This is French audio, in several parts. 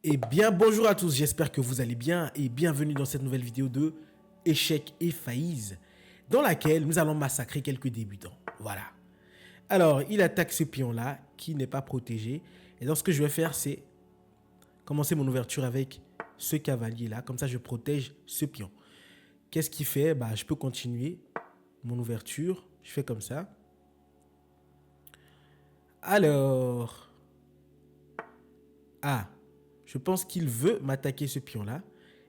Eh bien, bonjour à tous, j'espère que vous allez bien et bienvenue dans cette nouvelle vidéo de Échecs et Faïs, dans laquelle nous allons massacrer quelques débutants. Voilà. Alors, il attaque ce pion-là, qui n'est pas protégé. Et donc, ce que je vais faire, c'est commencer mon ouverture avec ce cavalier-là. Comme ça, je protège ce pion. Qu'est-ce qu'il fait? Bah, je peux continuer mon ouverture. Je fais comme ça. Alors... Ah, je pense qu'il veut m'attaquer ce pion-là.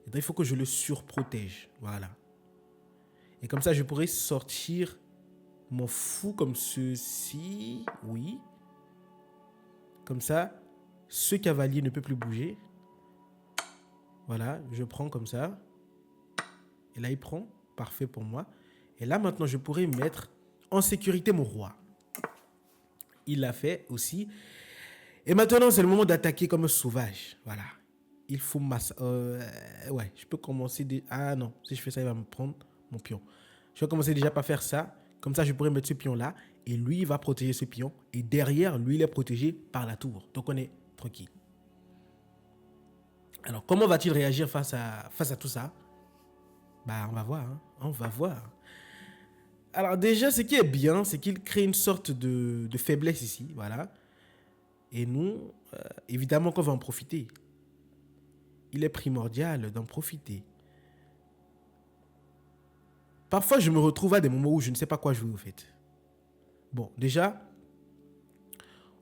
Et donc, il faut que je le surprotège. Voilà. Et comme ça, je pourrais sortir mon fou comme ceci. Oui. Comme ça, ce cavalier ne peut plus bouger. Voilà, je prends comme ça. Et là, il prend. Parfait pour moi. Et là, maintenant, je pourrais mettre en sécurité mon roi. Il l'a fait aussi. Et maintenant, c'est le moment d'attaquer comme un sauvage. Voilà. Il faut ouais, je peux commencer... Ah non, si je fais ça, il va me prendre mon pion. Je vais commencer déjà par faire ça. Comme ça, je pourrais mettre ce pion-là. Et lui, il va protéger ce pion. Et derrière, lui, il est protégé par la tour. Donc, on est tranquille. Alors, comment va-t-il réagir face à tout ça? Bah, on va voir. Hein. On va voir. Alors, déjà, ce qui est bien, c'est qu'il crée une sorte de faiblesse ici. Voilà. Et nous, évidemment qu'on va en profiter. Il est primordial d'en profiter. Parfois, je me retrouve à des moments où je ne sais pas quoi jouer au fait. Bon, déjà,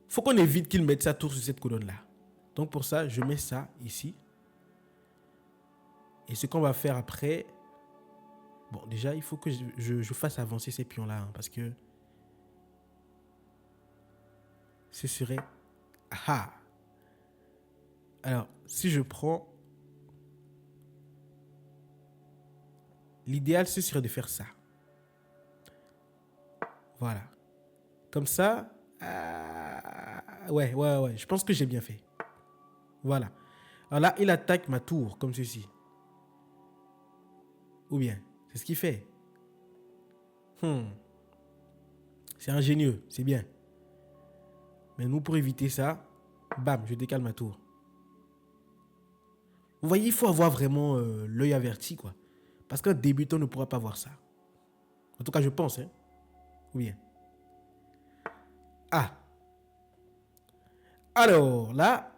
faut qu'on évite qu'il mette sa tour sur cette colonne-là. Donc pour ça, je mets ça ici. Et ce qu'on va faire après... Bon, déjà, il faut que je fasse avancer ces pions-là. Hein, parce que... Ce serait... Ah! Alors, si je prends... L'idéal, ce serait de faire ça. Voilà. Comme ça... ouais. Je pense que j'ai bien fait. Voilà. Alors là, il attaque ma tour, comme ceci. Ou bien, c'est ce qu'il fait. C'est ingénieux, c'est bien. Mais nous, pour éviter ça, bam, je décale ma tour. Vous voyez, il faut avoir vraiment l'œil averti, quoi. Parce qu'un débutant ne pourra pas voir ça. En tout cas, je pense, hein. Ou bien. Ah. Alors, là,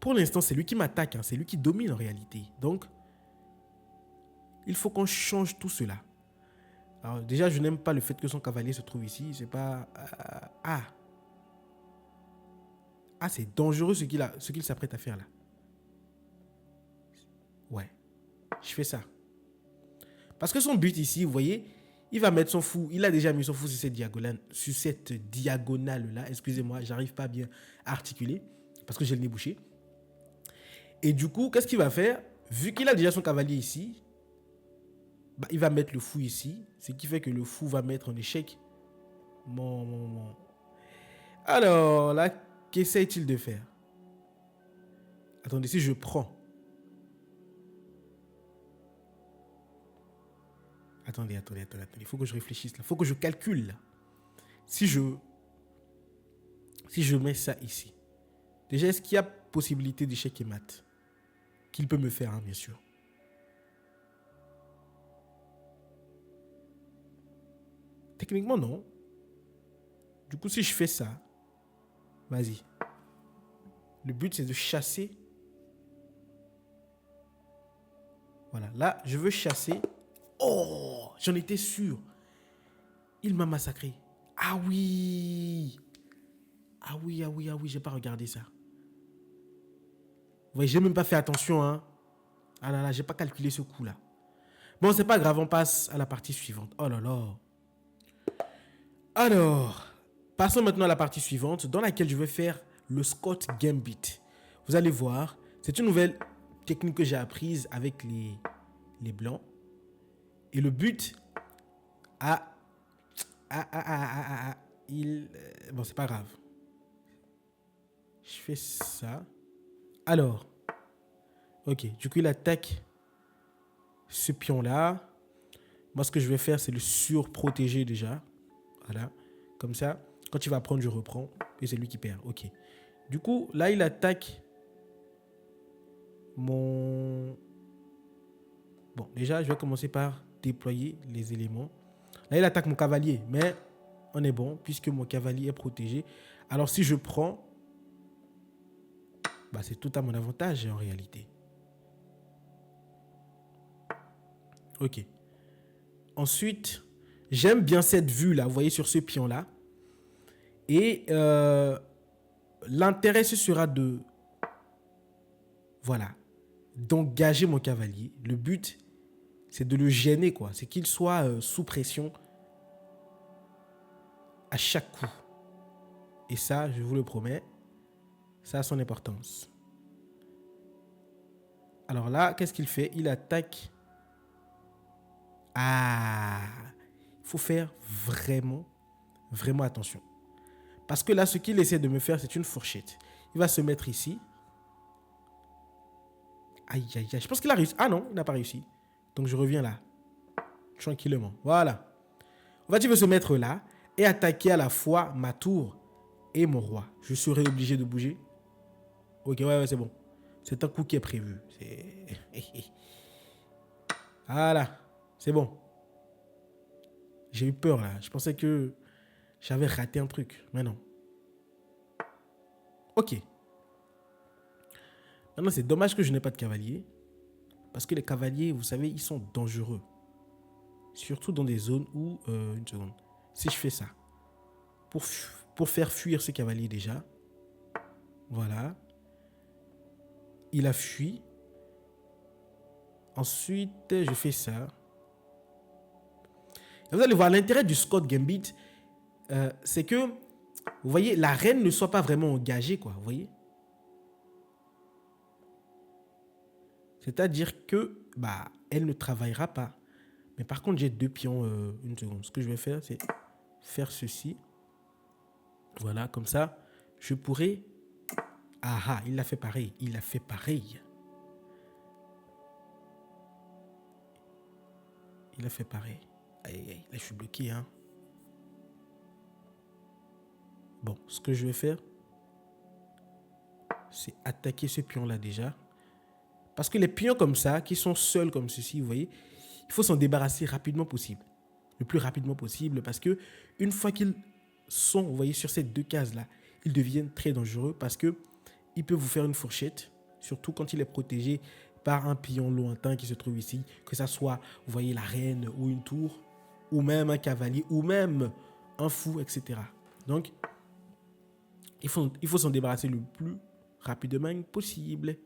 pour l'instant, c'est lui qui m'attaque. Hein. C'est lui qui domine en réalité. Donc, il faut qu'on change tout cela. Alors, déjà, je n'aime pas le fait que son cavalier se trouve ici. C'est pas... Ah, c'est dangereux ce qu'il s'apprête à faire là. Ouais. Je fais ça. Parce que son but ici, vous voyez, il va mettre son fou. Il a déjà mis son fou sur cette diagonale-là. Excusez-moi, j'arrive pas à bien articuler. Parce que j'ai le nez bouché. Et du coup, qu'est-ce qu'il va faire? Vu qu'il a déjà son cavalier ici, bah, il va mettre le fou ici. Ce qui fait que le fou va mettre en échec. Alors, là, qu'essaie-t-il de faire? Attendez, si je prends... Attendez. Il faut que je réfléchisse là. Il faut que je calcule là. Si je mets ça ici. Déjà, est-ce qu'il y a possibilité d'échec et mat? Qu'il peut me faire, hein, bien sûr. Techniquement, non. Du coup, si je fais ça, vas-y. Le but, c'est de chasser. Voilà. Là, je veux chasser. Oh, j'en étais sûr. Il m'a massacré. Ah oui. J'ai pas regardé ça. Vous voyez, j'ai même pas fait attention, hein. Ah là là, j'ai pas calculé ce coup-là. Bon, c'est pas grave, on passe à la partie suivante. Oh là là. Alors, passons maintenant à la partie suivante, dans laquelle je vais faire le Scott Gambit. Vous allez voir, c'est une nouvelle technique que j'ai apprise avec les blancs. Et le but... Bon, c'est pas grave. Je fais ça. Alors, ok, du coup, il attaque ce pion-là. Moi, ce que je vais faire, c'est le surprotéger déjà. Voilà, comme ça, quand il va prendre, je reprends. Et c'est lui qui perd, ok. Du coup, là, il attaque mon... Bon, déjà, je vais commencer par déployer les éléments. Là, il attaque mon cavalier, mais on est bon, puisque mon cavalier est protégé. Alors, si je prends, bah, c'est tout à mon avantage, en réalité. Ok. Ensuite, j'aime bien cette vue-là, vous voyez, sur ce pion-là. Et l'intérêt, ce sera de... Voilà. D'engager mon cavalier. Le but, c'est de le gêner, quoi. C'est qu'il soit sous pression à chaque coup. Et ça, je vous le promets, ça a son importance. Alors là, qu'est-ce qu'il fait? Il attaque. Ah, il faut faire vraiment, vraiment attention. Parce que là, ce qu'il essaie de me faire, c'est une fourchette. Il va se mettre ici. Aïe, aïe, aïe. Je pense qu'il a réussi. Ah non, il n'a pas réussi. Donc je reviens là. Tranquillement. Voilà. En fait, il veut se mettre là et attaquer à la fois ma tour et mon roi. Je serai obligé de bouger. Ok, ouais, c'est bon. C'est un coup qui est prévu. Voilà. C'est bon. J'ai eu peur là. Je pensais que j'avais raté un truc. Mais non. Ok. Maintenant, c'est dommage que je n'ai pas de cavalier. Parce que les cavaliers, vous savez, ils sont dangereux. Surtout dans des zones où... une seconde. Si je fais ça. Pour faire fuir ce cavalier déjà. Voilà. Il a fui. Ensuite, je fais ça. Et vous allez voir, l'intérêt du Scott Gambit, c'est que, vous voyez, la reine ne soit pas vraiment engagée, quoi. Vous voyez? C'est-à-dire que, bah, elle ne travaillera pas. Mais par contre, j'ai deux pions. Une seconde. Ce que je vais faire, c'est faire ceci. Voilà, comme ça, je pourrais... Ah ah, il a fait pareil. Il a fait pareil. Il a fait pareil. Aïe, aïe, là, je suis bloqué, hein. Bon, ce que je vais faire, c'est attaquer ce pion-là déjà. Parce que les pions comme ça, qui sont seuls comme ceci, vous voyez, il faut s'en débarrasser rapidement possible. Le plus rapidement possible, parce que une fois qu'ils sont, vous voyez, sur ces deux cases-là, ils deviennent très dangereux parce que il peut vous faire une fourchette, surtout quand il est protégé par un pion lointain qui se trouve ici, que ça soit, vous voyez, la reine ou une tour, ou même un cavalier, ou même un fou, etc. Donc, il faut s'en débarrasser le plus rapidement possible.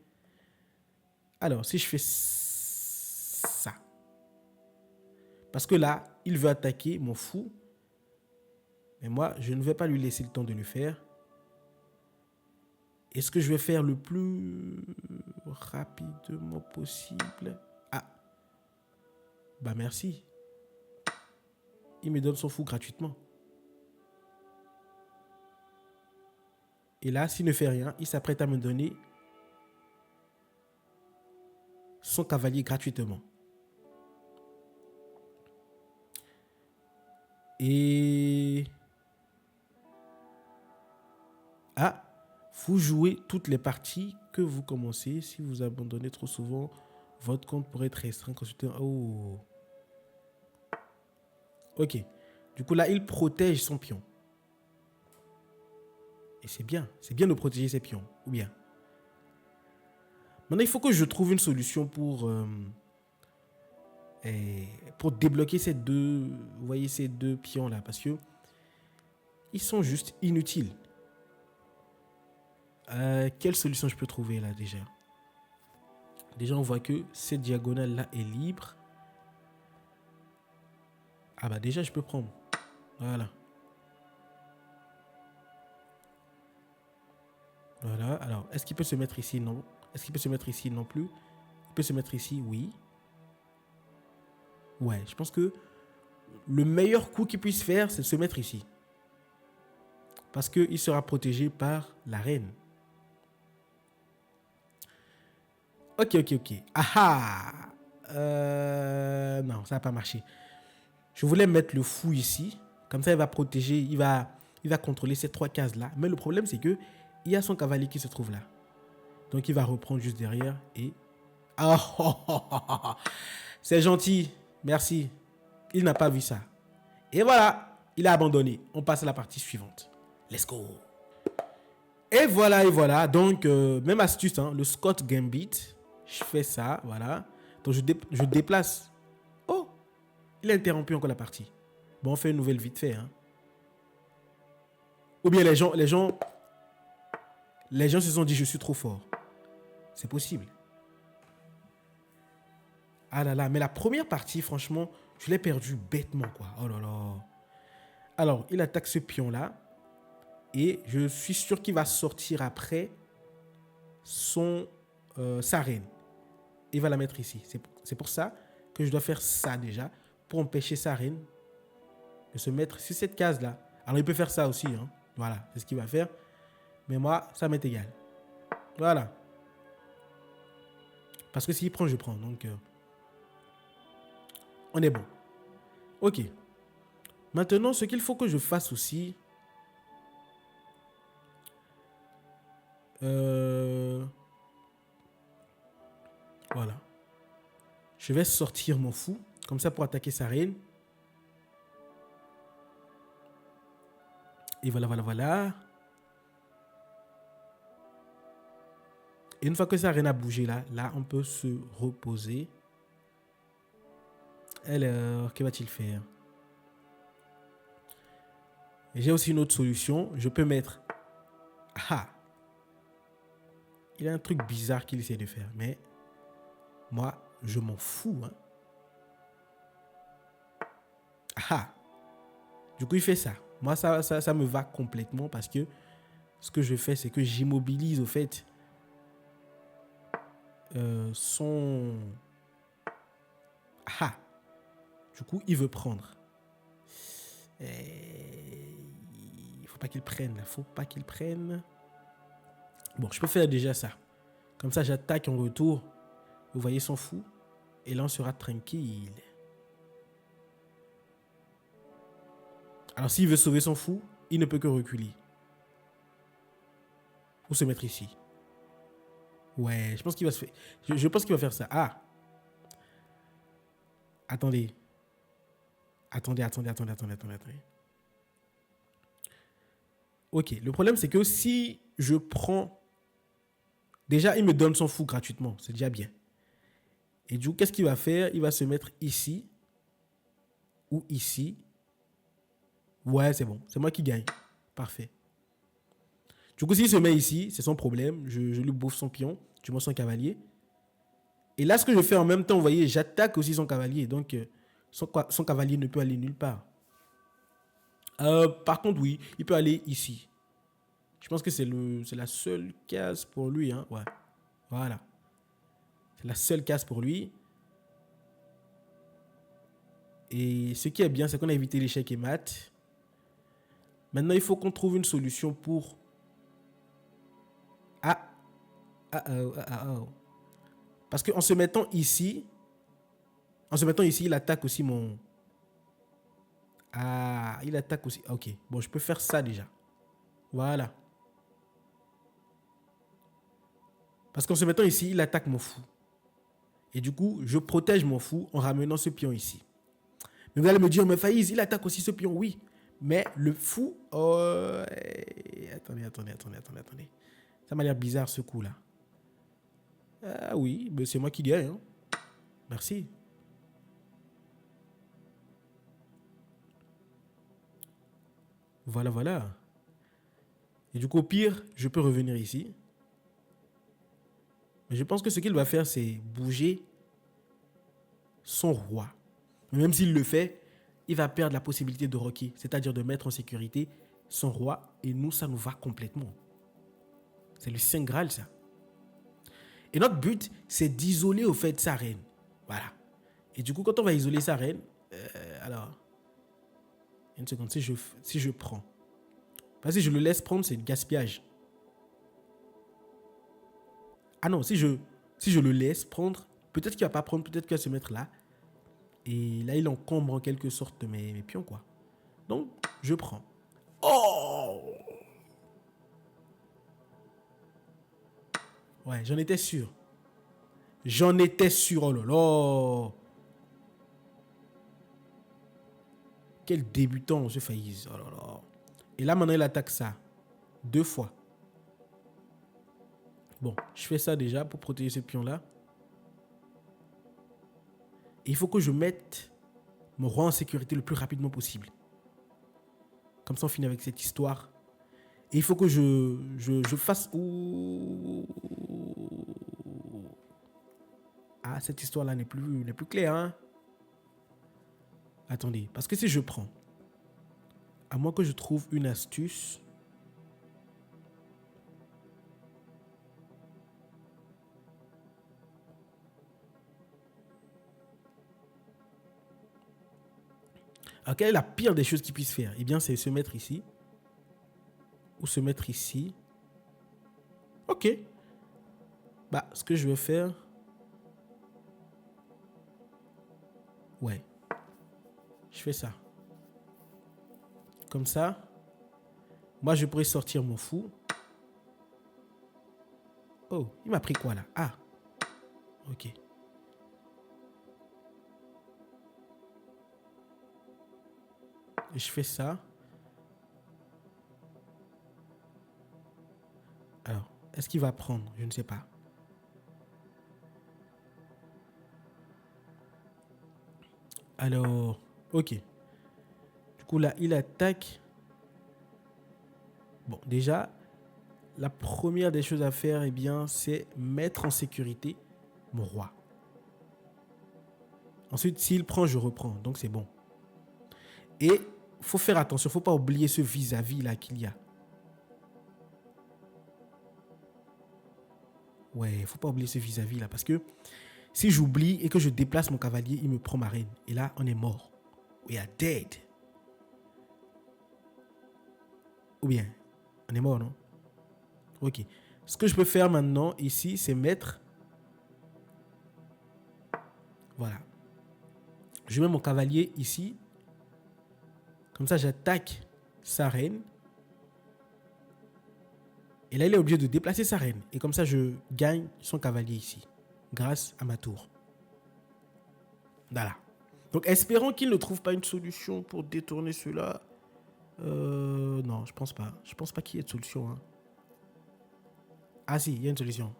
Alors, si je fais ça, parce que là, il veut attaquer mon fou, mais moi, je ne vais pas lui laisser le temps de le faire. Et ce que je vais faire le plus rapidement possible... Ah, bah merci. Il me donne son fou gratuitement. Et là, s'il ne fait rien, il s'apprête à me donner son cavalier gratuitement. Et... Ah, vous jouez toutes les parties que vous commencez. Si vous abandonnez trop souvent, votre compte pourrait être restreint. Consultez... Oh. Ok. Du coup, là, il protège son pion. Et c'est bien de protéger ses pions. Ou bien. Maintenant, il faut que je trouve une solution pour débloquer ces deux, vous voyez, ces deux pions-là. Parce que ils sont juste inutiles. Quelle solution je peux trouver là déjà? Déjà, on voit que cette diagonale-là est libre. Ah bah déjà, je peux prendre. Voilà. Voilà. Alors, est-ce qu'il peut se mettre ici? Non. Est-ce qu'il peut se mettre ici? Non plus. Il peut se mettre ici? Oui. Ouais, je pense que le meilleur coup qu'il puisse faire, c'est de se mettre ici. Parce qu'il sera protégé par la reine. Ok. Ah ah. Non, ça n'a pas marché. Je voulais mettre le fou ici. Comme ça, il va protéger, il va contrôler ces trois cases-là. Mais le problème, c'est que il y a son cavalier qui se trouve là. Donc, il va reprendre juste derrière et... Ah, oh, oh, oh, oh. C'est gentil. Merci. Il n'a pas vu ça. Et voilà, il a abandonné. On passe à la partie suivante. Let's go. Et voilà, et voilà. Donc, même astuce, hein, le Scott Gambit. Je fais ça, voilà. Donc, je déplace. Oh, il a interrompu encore la partie. Bon, on fait une nouvelle vite fait. Hein. Ou bien les gens se sont dit, je suis trop fort. C'est possible. Ah là là, mais la première partie, franchement, je l'ai perdu bêtement, quoi. Oh là là. Alors, il attaque ce pion-là. Et je suis sûr qu'il va sortir après sa reine. Il va la mettre ici. C'est pour ça que je dois faire ça déjà, pour empêcher sa reine de se mettre sur cette case-là. Alors, il peut faire ça aussi. Hein. Voilà, c'est ce qu'il va faire. Mais moi, ça m'est égal. Voilà. Parce que s'il prend, je prends. Donc, on est bon. Ok. Maintenant, ce qu'il faut que je fasse aussi... Voilà. Je vais sortir mon fou. Comme ça pour attaquer sa reine. Et voilà, voilà, voilà. Et une fois que sa reine a bougé là, on peut se reposer. Alors, que va-t-il faire? J'ai aussi une autre solution. Je peux mettre... Ah! Il a un truc bizarre qu'il essaie de faire. Mais moi, je m'en fous. Hein. Ah! Du coup, il fait ça. Moi, ça me va complètement parce que ce que je fais, c'est que j'immobilise au fait son... Ah! Du coup, il veut prendre. Il faut pas qu'il prenne. Il faut pas qu'il prenne. Bon, je peux faire déjà ça. Comme ça, j'attaque en retour. Vous voyez son fou. Et là, on sera tranquille. Alors, s'il veut sauver son fou, il ne peut que reculer. Ou se mettre ici. Ouais, je pense qu'il va se faire... Je pense qu'il va faire ça. Ah! Attendez. Attendez. Ok, le problème, c'est que si je prends... Déjà, il me donne son fou gratuitement. C'est déjà bien. Et du coup, qu'est-ce qu'il va faire? Il va se mettre ici. Ou ici. Ouais, c'est bon. C'est moi qui gagne. Parfait. Du coup, s'il se met ici, c'est son problème. Je lui bouffe son pion. Tu vois son cavalier. Et là, ce que je fais en même temps, vous voyez, j'attaque aussi son cavalier. Donc, son cavalier ne peut aller nulle part. Par contre, oui, il peut aller ici. Je pense que c'est la seule case pour lui. Hein. Ouais. Voilà. C'est la seule case pour lui. Et ce qui est bien, c'est qu'on a évité l'échec et mat. Maintenant, il faut qu'on trouve une solution pour... Parce qu'en se mettant ici, il attaque aussi mon... Ah, il attaque aussi. Ok, bon, je peux faire ça déjà. Voilà. Parce qu'en se mettant ici, il attaque mon fou. Et du coup, je protège mon fou en ramenant ce pion ici. Mais vous allez me dire, mais Faïz, il attaque aussi ce pion, oui. Mais le fou... Oh... Attendez. Ça m'a l'air bizarre ce coup-là. Ah oui, mais c'est moi qui gagne. Hein. Merci. Voilà. Et du coup, au pire, je peux revenir ici. Mais je pense que ce qu'il va faire, c'est bouger son roi. Mais même s'il le fait, il va perdre la possibilité de rocker, c'est-à-dire de mettre en sécurité son roi. Et nous, ça nous va complètement. C'est le Saint Graal, ça. Et notre but, c'est d'isoler au fait sa reine. Voilà. Et du coup, quand on va isoler sa reine, alors, une seconde, si je prends. Parce que si je le laisse prendre, c'est du gaspillage. Ah non, si je le laisse prendre, peut-être qu'il va pas prendre, peut-être qu'il va se mettre là. Et là, il encombre en quelque sorte mes pions, quoi. Donc, je prends. Oh! Ouais, j'en étais sûr. J'en étais sûr, oh là là. Quel débutant, ce Faïz. Oh là là. Et là, maintenant, il attaque ça. 2 fois. Bon, je fais ça déjà pour protéger ce pion-là. Et il faut que je mette mon roi en sécurité le plus rapidement possible. Comme ça, on finit avec cette histoire. Et il faut que je fasse... Ouh. Ah, cette histoire-là n'est plus claire, hein. Attendez, parce que si je prends, à moins que je trouve une astuce... Alors, quelle est la pire des choses qu'il puisse faire? Eh bien, c'est se mettre ici. Ou se mettre ici. Ok. Bah, ce que je vais faire... Ouais. Je fais ça. Comme ça. Moi, je pourrais sortir mon fou. Oh, il m'a pris quoi là? Ah. Ok. Et je fais ça. Alors, est-ce qu'il va prendre? Je ne sais pas. Alors, ok. Du coup, là, il attaque. Bon, déjà, la première des choses à faire, eh bien, c'est mettre en sécurité mon roi. Ensuite, s'il prend, je reprends. Donc, c'est bon. Et il faut faire attention. Il ne faut pas oublier ce vis-à-vis là qu'il y a. Ouais, il ne faut pas oublier ce vis-à-vis là. Parce que si j'oublie et que je déplace mon cavalier, il me prend ma reine. Et là, on est mort. We are dead. Ou bien, on est mort, non? Ok. Ce que je peux faire maintenant ici, c'est mettre... Voilà. Je mets mon cavalier ici. Comme ça, j'attaque sa reine. Et là, il est obligé de déplacer sa reine. Et comme ça, je gagne son cavalier ici. Grâce à ma tour. Voilà. Donc, espérons qu'il ne trouve pas une solution pour détourner cela. Non, je pense pas. Je pense pas qu'il y ait de solution. Hein. Ah si, il y a une solution.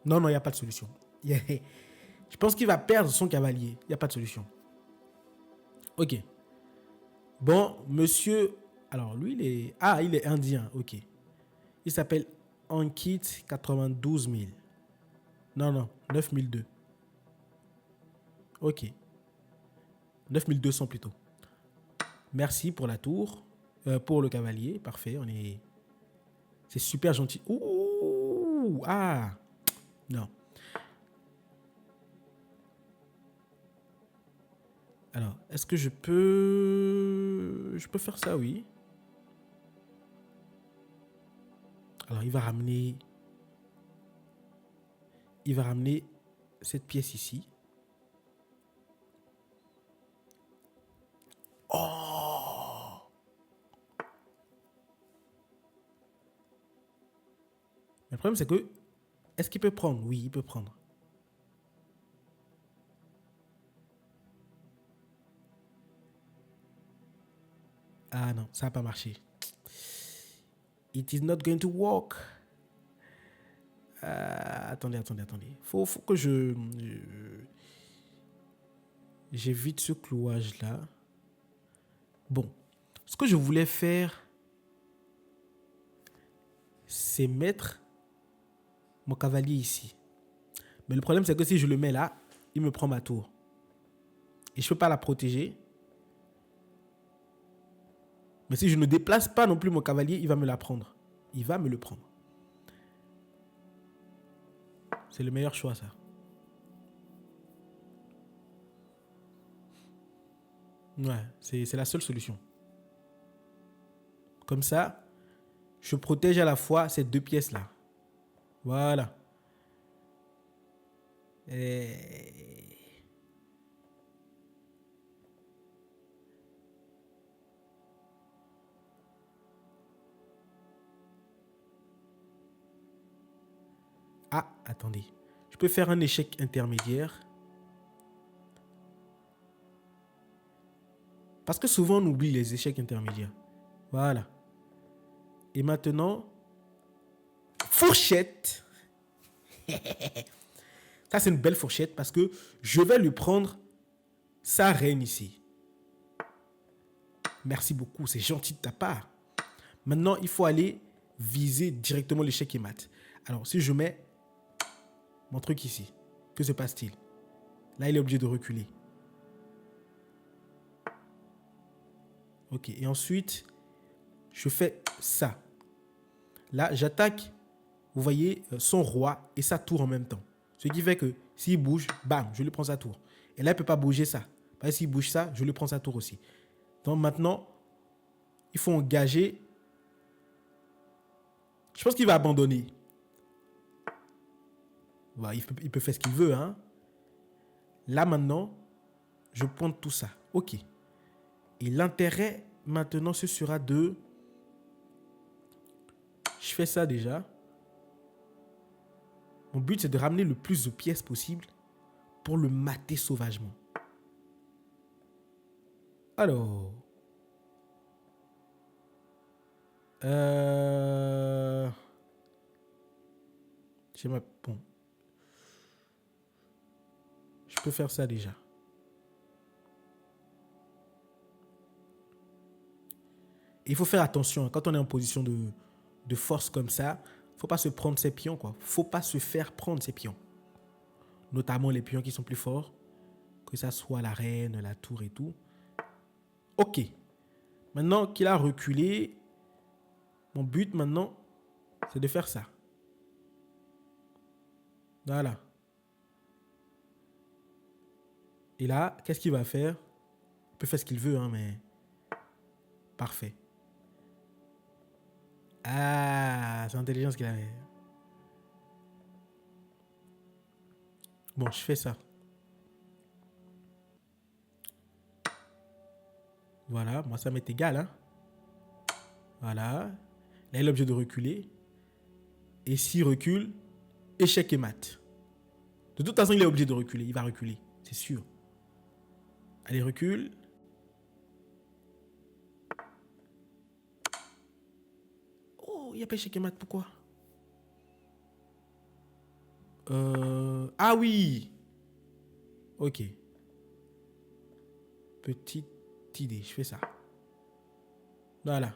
Non, non, il n'y a pas de solution. Je pense qu'il va perdre son cavalier. Il n'y a pas de solution. Ok. Bon, monsieur... Alors, lui, il est... Ah, il est indien. Ok. Il s'appelle Ankit 92 000. Non, non. 9002. Ok. 9200 plutôt. Merci pour la tour. Pour le cavalier. Parfait. On est... C'est super gentil. Ouh. Ah. Non. Alors, est-ce que je peux... Je peux faire ça, oui. Alors, il va ramener... Il va ramener cette pièce ici. Oh! Le problème, c'est que... Est-ce qu'il peut prendre? Oui, il peut prendre. Ah non, ça n'a pas marché. It is not going to work. Attendez. Faut que j'évite ce clouage-là. Bon. Ce que je voulais faire, c'est mettre mon cavalier ici. Mais le problème, c'est que si je le mets là, il me prend ma tour. Et je ne peux pas la protéger. Mais si je ne déplace pas non plus mon cavalier, il va me la prendre. Il va me le prendre. C'est le meilleur choix, ça. Ouais, c'est la seule solution. Comme ça, je protège à la fois ces deux pièces-là. Voilà. Et... Ah, attendez. Je peux faire un échec intermédiaire. Parce que souvent, on oublie les échecs intermédiaires. Voilà. Et maintenant, fourchette. Ça, c'est une belle fourchette parce que je vais lui prendre sa reine ici. Merci beaucoup, c'est gentil de ta part. Maintenant, il faut aller viser directement l'échec et mat. Alors, si je mets mon truc ici, que se passe-t-il? Là, il est obligé de reculer. Ok, et ensuite, je fais ça. Là, j'attaque, vous voyez, son roi et sa tour en même temps. Ce qui fait que s'il bouge, bam, je lui prends sa tour. Et là, il ne peut pas bouger ça. Parce que s'il bouge ça, je lui prends sa tour aussi. Donc maintenant, il faut engager. Je pense qu'il va abandonner. Voilà, il peut faire ce qu'il veut. Hein. Là, maintenant, je pointe tout ça. OK. Et l'intérêt, maintenant, ce sera de... Je fais ça déjà. Mon but, c'est de ramener le plus de pièces possible pour le mater sauvagement. Alors... Bon. Je peux faire ça déjà. Il faut faire attention. Quand on est en position de force comme ça, il ne faut pas se prendre ses pions, quoi. Il ne faut pas se faire prendre ses pions. Notamment les pions qui sont plus forts. Que ça soit la reine, la tour et tout. OK. Maintenant qu'il a reculé, mon but maintenant, c'est de faire ça. Voilà. Et là, qu'est-ce qu'il va faire? Il peut faire ce qu'il veut, hein, mais... Parfait. Ah, c'est l'intelligence qu'il avait. Bon, je fais ça. Voilà, moi ça m'est égal. Hein. Voilà. Là, il est obligé de reculer. Et s'il recule, échec et mat. De toute façon, il est obligé de reculer. Il va reculer, c'est sûr. Allez, recule. Oh, il n'y a pas échec et mat. Pourquoi? Ah oui. Ok. Petite idée, je fais ça. Voilà.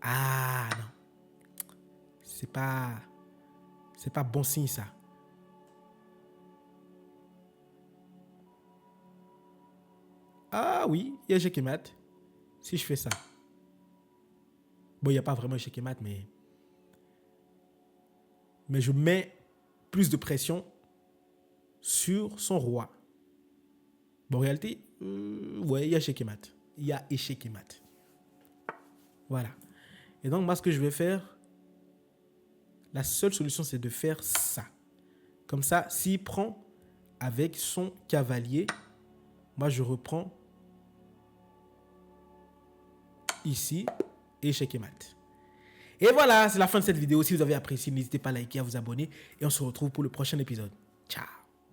Ah non. C'est pas bon signe ça. Ah oui, il y a échec et mat. Si je fais ça. Bon, il n'y a pas vraiment échec et mat, mais je mets plus de pression sur son roi. Bon, en réalité, ouais, il y a échec et mat. Il y a échec et mat. Voilà. Et donc, moi, ce que je vais faire, la seule solution, c'est de faire ça. Comme ça, s'il prend avec son cavalier, moi, je reprends ici, échec et mat. Et voilà, c'est la fin de cette vidéo. Si vous avez apprécié, n'hésitez pas à liker, à vous abonner. Et on se retrouve pour le prochain épisode. Ciao.